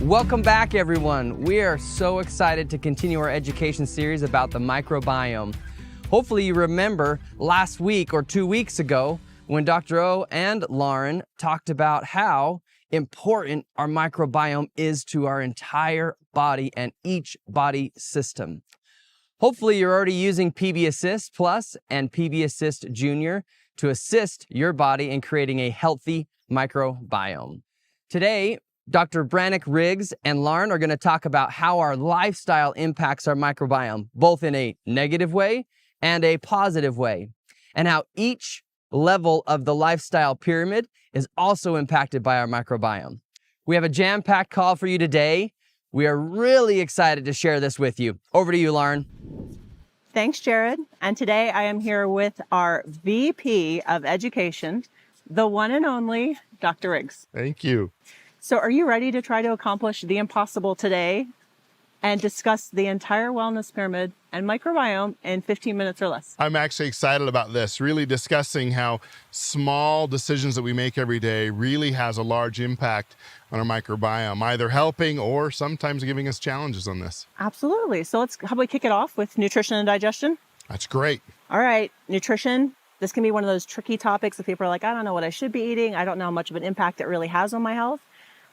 Welcome back, everyone. We are so excited to continue our education series about the microbiome. Hopefully you remember last week or 2 weeks ago when Dr. O and Lauren talked about how important our microbiome is to our entire body and each body system. Hopefully you're already using PB Assist Plus and PB Assist Junior to assist your body in creating a healthy microbiome. Today, Dr. Brannick Riggs and Lauren are going to talk about how our lifestyle impacts our microbiome, both in a negative way and a positive way, and how each level of the lifestyle pyramid is also impacted by our microbiome. We have a jam-packed call for you today. We are really excited to share this with you. Over to you, Lauren. Thanks, Jared. And today I am here with our VP of Education, the one and only Dr. Riggs. Thank you. So are you ready to try to accomplish the impossible today and discuss the entire wellness pyramid and microbiome in 15 minutes or less? I'm actually excited about this, really discussing how small decisions that we make every day really has a large impact on our microbiome, either helping or sometimes giving us challenges on this. Absolutely. So how about we kick it off with nutrition and digestion? That's great. All right, nutrition. This can be one of those tricky topics if people are like, I don't know what I should be eating. I don't know how much of an impact it really has on my health.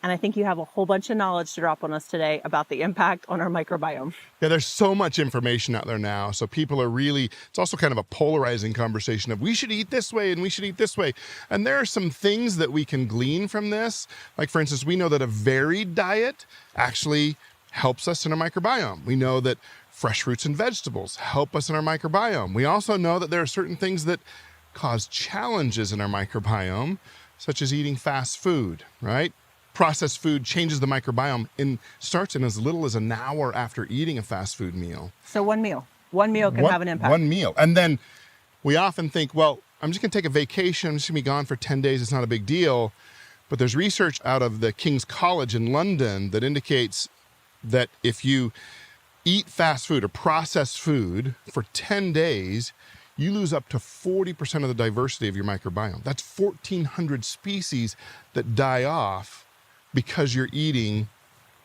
And I think you have a whole bunch of knowledge to drop on us today about the impact on our microbiome. Yeah, there's so much information out there now. So people are really, it's also kind of a polarizing conversation of we should eat this way and we should eat this way. And there are some things that we can glean from this. Like for instance, we know that a varied diet actually helps us in our microbiome. We know that fresh fruits and vegetables help us in our microbiome. We also know that there are certain things that cause challenges in our microbiome, such as eating fast food, right? Processed food changes the microbiome and starts in as little as an hour after eating a fast food meal. So one meal can have an impact. One meal. And then we often think, well, I'm just going to take a vacation. I'm just going to be gone for 10 days. It's not a big deal. But there's research out of the King's College in London that indicates that if you eat fast food or processed food for 10 days, you lose up to 40% of the diversity of your microbiome. That's 1,400 species that die off because you're eating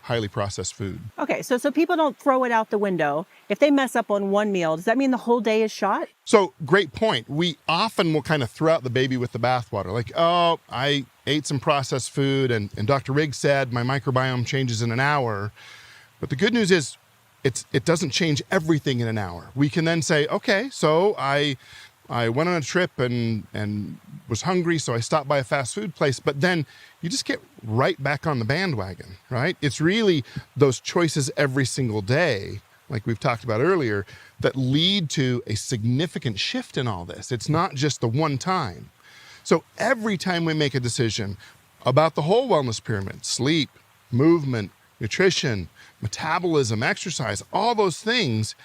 highly processed food. Okay, so people don't throw it out the window. If they mess up on one meal, does that mean the whole day is shot? So great point. We often will kind of throw out the baby with the bathwater. Like, oh, I ate some processed food and Dr. Riggs said my microbiome changes in an hour. But the good news is it doesn't change everything in an hour. We can then say, okay, so I went on a trip and was hungry, so I stopped by a fast food place, but then you just get right back on the bandwagon, right? It's really those choices every single day, like we've talked about earlier, that lead to a significant shift in all this. It's not just the one time. So every time we make a decision about the whole wellness pyramid, sleep, movement, nutrition, metabolism, exercise, all those things,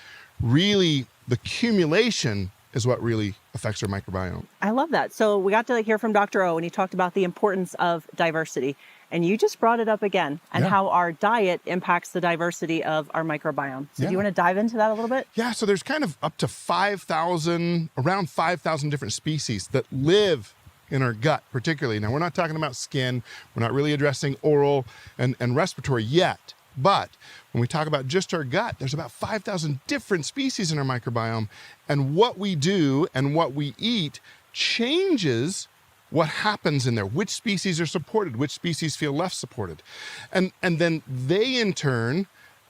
really the accumulation is what really affects our microbiome. I love that. So we got to hear from Dr. O and he talked about the importance of diversity. And you just brought it up again and how our diet impacts the diversity of our microbiome. So do you want to dive into that a little bit? Yeah, so there's kind of up to around 5,000 different species that live in our gut particularly. Now, we're not talking about skin. We're not really addressing oral and respiratory yet. But when we talk about just our gut, there's about 5,000 different species in our microbiome. And what we do and what we eat changes what happens in there, which species are supported, which species feel less supported. And then they in turn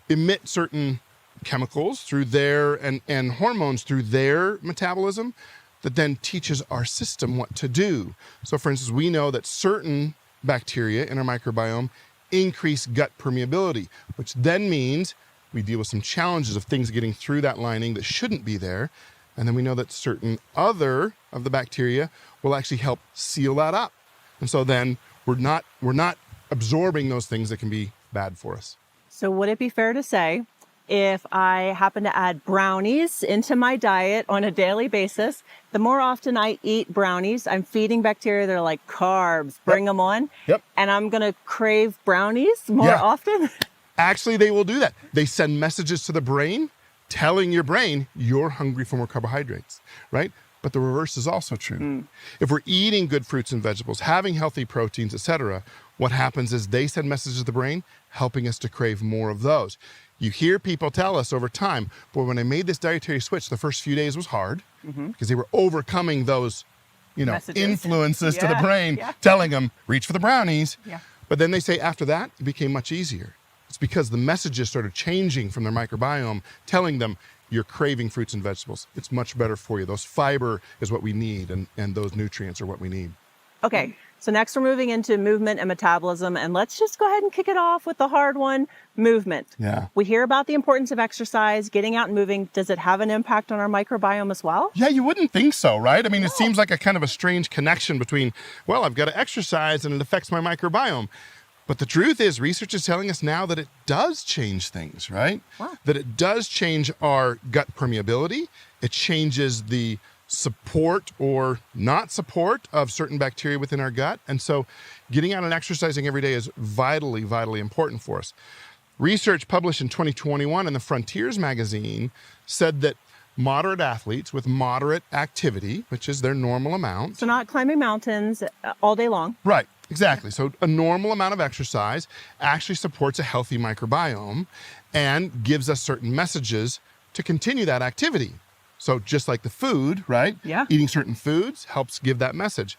emit certain chemicals through their and hormones through their metabolism that then teaches our system what to do. So for instance, we know that certain bacteria in our microbiome increase gut permeability, which then means we deal with some challenges of things getting through that lining that shouldn't be there. And then we know that certain other of the bacteria will actually help seal that up. And so then we're not absorbing those things that can be bad for us. So would it be fair to say if I happen to add brownies into my diet on a daily basis, the more often I eat brownies, I'm feeding bacteria that are like carbs, bring them on. Yep. And I'm going to crave brownies more often? Actually, they will do that. They send messages to the brain telling your brain you're hungry for more carbohydrates, right? But the reverse is also true. If we're eating good fruits and vegetables, having healthy proteins, etc., what happens is they send messages to the brain, helping us to crave more of those. You hear people tell us over time, boy, when I made this dietary switch, the first few days was hard because they were overcoming those, Messages. influences to the brain, telling them, reach for the brownies. Yeah. But then they say after that, it became much easier. It's because the messages started changing from their microbiome, telling them, you're craving fruits and vegetables. It's much better for you. Those fiber is what we need, and those nutrients are what we need. Okay, so next we're moving into movement and metabolism, and let's just go ahead and kick it off with the hard one, movement. Yeah. We hear about the importance of exercise, getting out and moving. Does it have an impact on our microbiome as well? Yeah, you wouldn't think so, right? I mean, it seems like a kind of a strange connection between, well, I've got to exercise and it affects my microbiome. But the truth is, research is telling us now that it does change things, right? Wow. That it does change our gut permeability. It changes the support or not support of certain bacteria within our gut. And so getting out and exercising every day is vitally, vitally important for us. Research published in 2021 in the Frontiers magazine said that moderate athletes with moderate activity, which is their normal amount. So not climbing mountains all day long. Right, exactly. So a normal amount of exercise actually supports a healthy microbiome and gives us certain messages to continue that activity. So just like the food, right? Yeah. Eating certain foods helps give that message.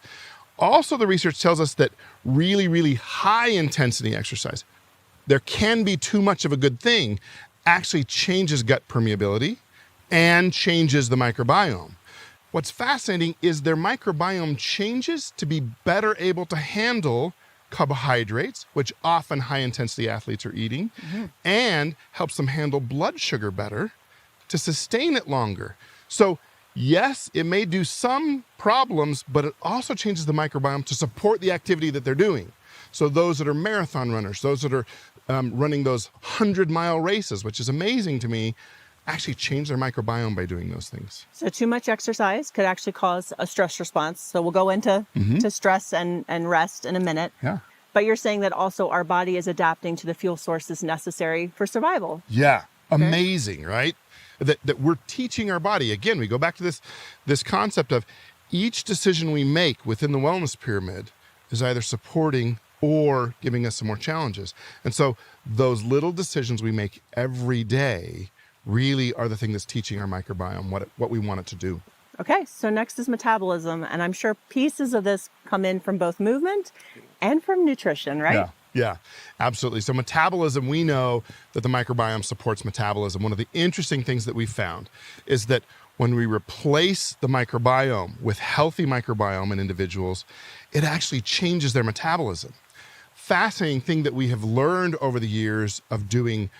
Also, the research tells us that really, really high intensity exercise, there can be too much of a good thing, actually changes gut permeability and changes the microbiome. What's fascinating is their microbiome changes to be better able to handle carbohydrates, which often high intensity athletes are eating, and helps them handle blood sugar better to sustain it longer. So yes, it may do some problems, but it also changes the microbiome to support the activity that they're doing. So those that are marathon runners, those that are running those 100-mile races, which is amazing to me, actually change their microbiome by doing those things. So too much exercise could actually cause a stress response. So we'll go into to stress and rest in a minute. Yeah. But you're saying that also our body is adapting to the fuel sources necessary for survival. Yeah. Amazing, right? That we're teaching our body. Again, we go back to this concept of each decision we make within the wellness pyramid is either supporting or giving us some more challenges. And so those little decisions we make every day really are the thing that's teaching our microbiome what we want it to do. Okay, so next is metabolism. And I'm sure pieces of this come in from both movement and from nutrition, right? Yeah, absolutely. So metabolism, we know that the microbiome supports metabolism. One of the interesting things that we found is that when we replace the microbiome with healthy microbiome in individuals, it actually changes their metabolism. Fascinating thing that we have learned over the years of doing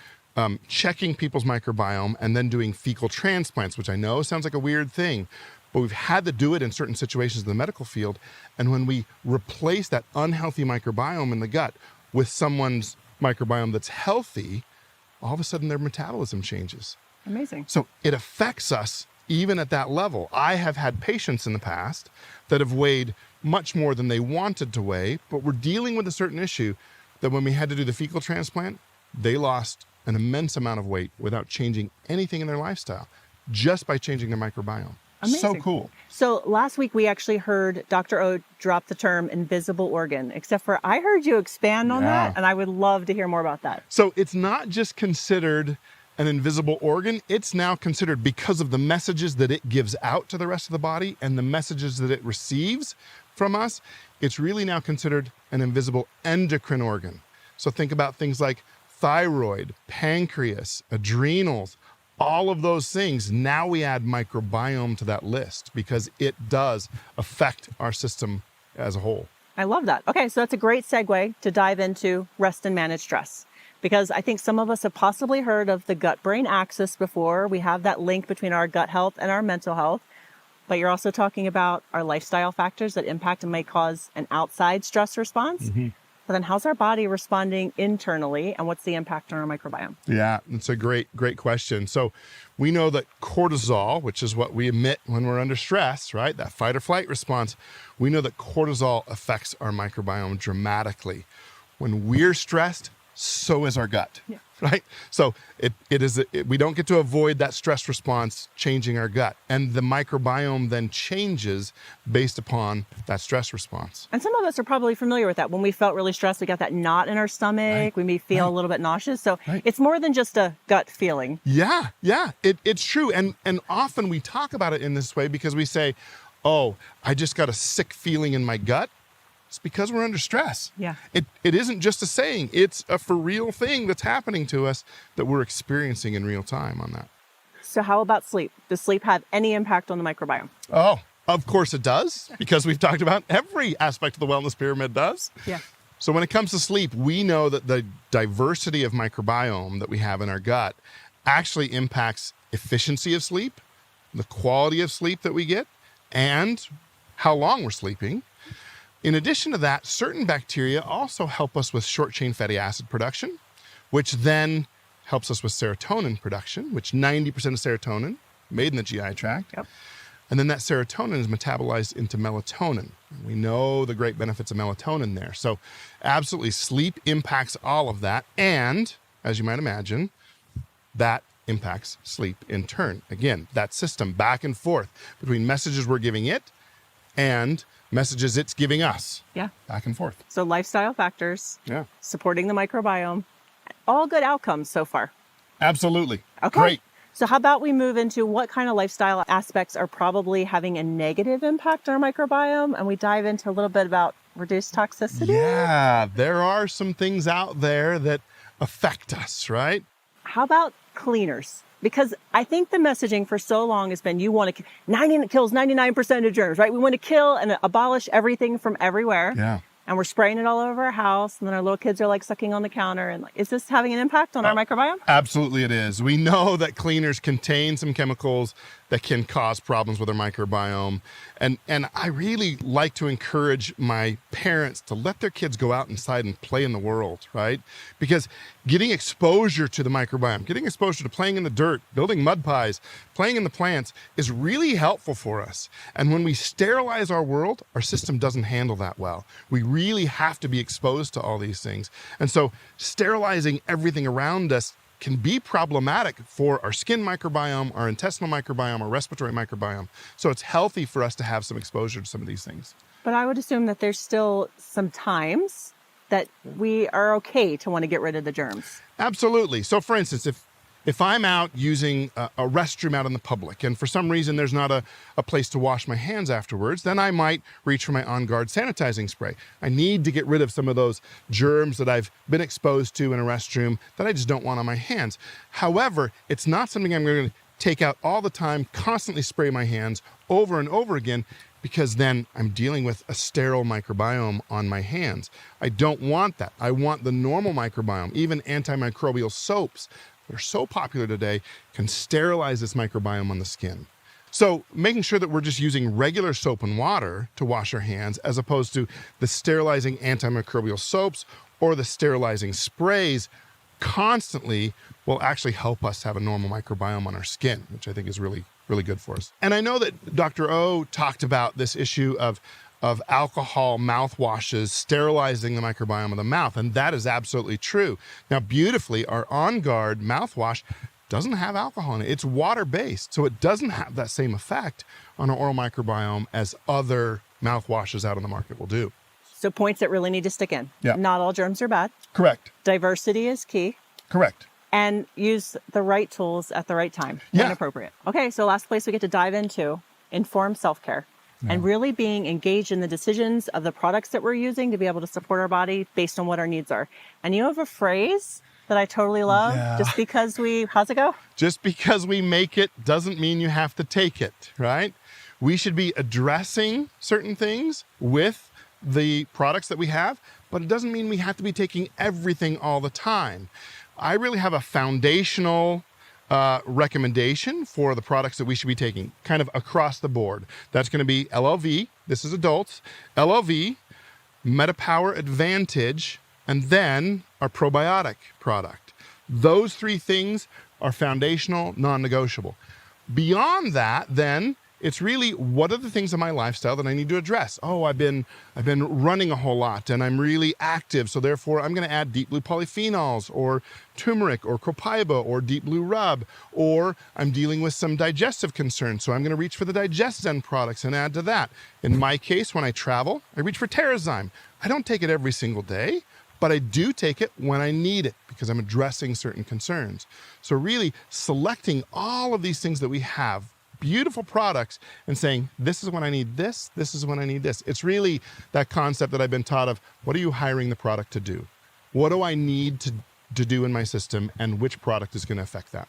checking people's microbiome and then doing fecal transplants, which I know sounds like a weird thing, but we've had to do it in certain situations in the medical field. And when we replace that unhealthy microbiome in the gut with someone's microbiome that's healthy, all of a sudden their metabolism changes. Amazing. So it affects us even at that level. I have had patients in the past that have weighed much more than they wanted to weigh, but were dealing with a certain issue that when we had to do the fecal transplant, they lost an immense amount of weight without changing anything in their lifestyle, just by changing their microbiome. Amazing. So cool. So last week we actually heard Dr. O drop the term invisible organ, except for I heard you expand on that, and I would love to hear more about that. So it's not just considered an invisible organ, it's now considered, because of the messages that it gives out to the rest of the body and the messages that it receives from us, it's really now considered an invisible endocrine organ. So think about things like thyroid, pancreas, adrenals, all of those things. Now we add microbiome to that list because it does affect our system as a whole. I love that. Okay, so that's a great segue to dive into rest and manage stress, because I think some of us have possibly heard of the gut-brain axis before. We have that link between our gut health and our mental health, but you're also talking about our lifestyle factors that impact and may cause an outside stress response. But then how's our body responding internally, and what's the impact on our microbiome? Yeah, it's a great question. So we know that cortisol, which is what we emit when we're under stress, right? That fight or flight response, we know that cortisol affects our microbiome dramatically. When we're stressed, so is our gut. right? So we don't get to avoid that stress response changing our gut. And the microbiome then changes based upon that stress response. And some of us are probably familiar with that. When we felt really stressed, we got that knot in our stomach. Right. We may feel a little bit nauseous. So Right. it's more than just a gut feeling. Yeah, it's true. And often we talk about it in this way because we say, oh, I just got a sick feeling in my gut. It's because we're under stress. Yeah. It isn't just a saying. It's a for real thing that's happening to us that we're experiencing in real time on that. So how about sleep? Does sleep have any impact on the microbiome? Oh, of course it does, because we've talked about every aspect of the wellness pyramid does. Yeah. So when it comes to sleep, we know that the diversity of microbiome that we have in our gut actually impacts efficiency of sleep, the quality of sleep that we get, and how long we're sleeping. In addition to that, certain bacteria also help us with short-chain fatty acid production, which then helps us with serotonin production, which 90% of serotonin made in the GI tract. Yep. And then that serotonin is metabolized into melatonin. We know the great benefits of melatonin there. So absolutely, sleep impacts all of that. And as you might imagine, that impacts sleep in turn. Again, that system back and forth between messages we're giving it and messages it's giving us. Yeah. Back and forth. So lifestyle factors, Yeah. supporting the microbiome, all good outcomes so far. Absolutely. Okay. Great. So how about we move into what kind of lifestyle aspects are probably having a negative impact on our microbiome? And we dive into a little bit about reduced toxicity. Yeah, there are some things out there that affect us, right? How about cleaners? Because I think the messaging for so long has been, you want to, it kills 99% of germs, right? We want to kill and abolish everything from everywhere. Yeah. And we're spraying it all over our house. And then our little kids are like sucking on the counter. And like, is this having an impact on our microbiome? Absolutely it is. We know that cleaners contain some chemicals that can cause problems with our microbiome. And I really like to encourage my parents to let their kids go out inside and play in the world, right? Because getting exposure to the microbiome, getting exposure to playing in the dirt, building mud pies, playing in the plants is really helpful for us. And when we sterilize our world, our system doesn't handle that well. We really have to be exposed to all these things. And so sterilizing everything around us can be problematic for our skin microbiome, our intestinal microbiome, our respiratory microbiome. So it's healthy for us to have some exposure to some of these things. But I would assume that there's still some times that we are okay to want to get rid of the germs. Absolutely. So for instance, if I'm out using a restroom out in the public and for some reason there's not a place to wash my hands afterwards, then I might reach for my On Guard sanitizing spray. I need to get rid of some of those germs that I've been exposed to in a restroom that I just don't want on my hands. However, it's not something I'm going to take out all the time, constantly spray my hands over and over again, because then I'm dealing with a sterile microbiome on my hands. I don't want that. I want the normal microbiome. Even antimicrobial soaps that are so popular today can sterilize this microbiome on the skin. So making sure that we're just using regular soap and water to wash our hands as opposed to the sterilizing antimicrobial soaps or the sterilizing sprays constantly will actually help us have a normal microbiome on our skin, which I think is really, really good for us. And I know that Dr. O talked about this issue of alcohol mouthwashes sterilizing the microbiome of the mouth, and that is absolutely true. Now, beautifully, our On Guard mouthwash doesn't have alcohol in it. It's water-based, so it doesn't have that same effect on our oral microbiome as other mouthwashes out on the market will do. So points that really need to stick in. Yeah. Not all germs are bad. Correct. Diversity is key. Correct. And use the right tools at the right time Yeah. when appropriate. Okay, so last place we get to dive into, informed self-care. And really being engaged in the decisions of the products that we're using to be able to support our body based on what our needs are. And you have a phrase that I totally love. Yeah. Just because how's it go? Just because we make it doesn't mean you have to take it, right? We should be addressing certain things with the products that we have, but it doesn't mean we have to be taking everything all the time. I really have a foundational recommendation for the products that we should be taking kind of across the board. That's going to be LLV, this is adults, LLV, MetaPower Advantage, and then our probiotic product. Those three things are foundational, non-negotiable. Beyond that, then, It's really, what are the things in my lifestyle that I need to address? Oh, I've been running a whole lot and I'm really active, so therefore I'm going to add deep blue polyphenols or turmeric or copaiba or deep blue rub. Or I'm dealing with some digestive concerns, so I'm going to reach for the DigestZen products and add to that. In my case, when I travel, I reach for Terrazyme. I don't take it every single day, but I do take it when I need it because I'm addressing certain concerns. So really selecting all of these things that we have, beautiful products, and saying, this is when I need this is when I need this. It's really that concept that I've been taught of, what are you hiring the product to do? What do I need to do in my system, and which product is going to affect that?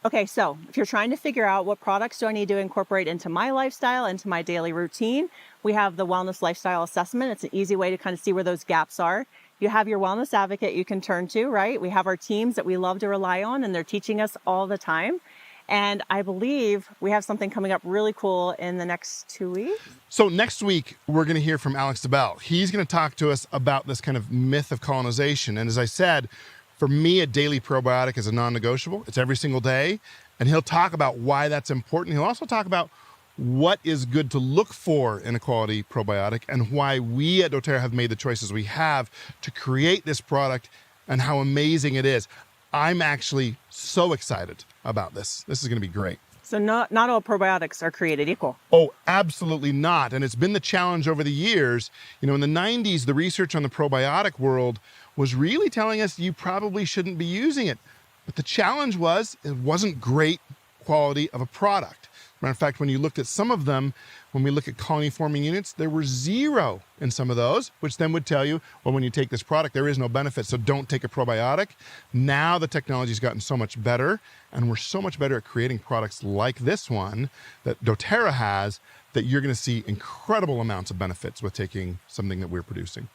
Okay, so if you're trying to figure out what products do I need to incorporate into my lifestyle, into my daily routine, we have the Wellness Lifestyle Assessment. It's an easy way to kind of see where those gaps are. You have your wellness advocate you can turn to, right? We have our teams that we love to rely on, and they're teaching us all the time. And I believe we have something coming up really cool in the next 2 weeks. So next week, we're going to hear from Alex DeBell. He's going to talk to us about this kind of myth of colonization. And as I said, for me, a daily probiotic is a non-negotiable. It's every single day. And he'll talk about why that's important. He'll also talk about what is good to look for in a quality probiotic and why we at doTERRA have made the choices we have to create this product and how amazing it is. I'm actually so excited about this. This is going to be great. So not all probiotics are created equal. Oh, absolutely not. And it's been the challenge over the years. You know, in the 90s, the research on the probiotic world was really telling us you probably shouldn't be using it. But the challenge was it wasn't great quality of a product. Matter of fact, when you looked at some of them, when we look at colony forming units, there were 0 in some of those, which then would tell you, well, when you take this product, there is no benefit, so don't take a probiotic. Now the technology's gotten so much better, and we're so much better at creating products like this one that doTERRA has, that you're going to see incredible amounts of benefits with taking something that we're producing.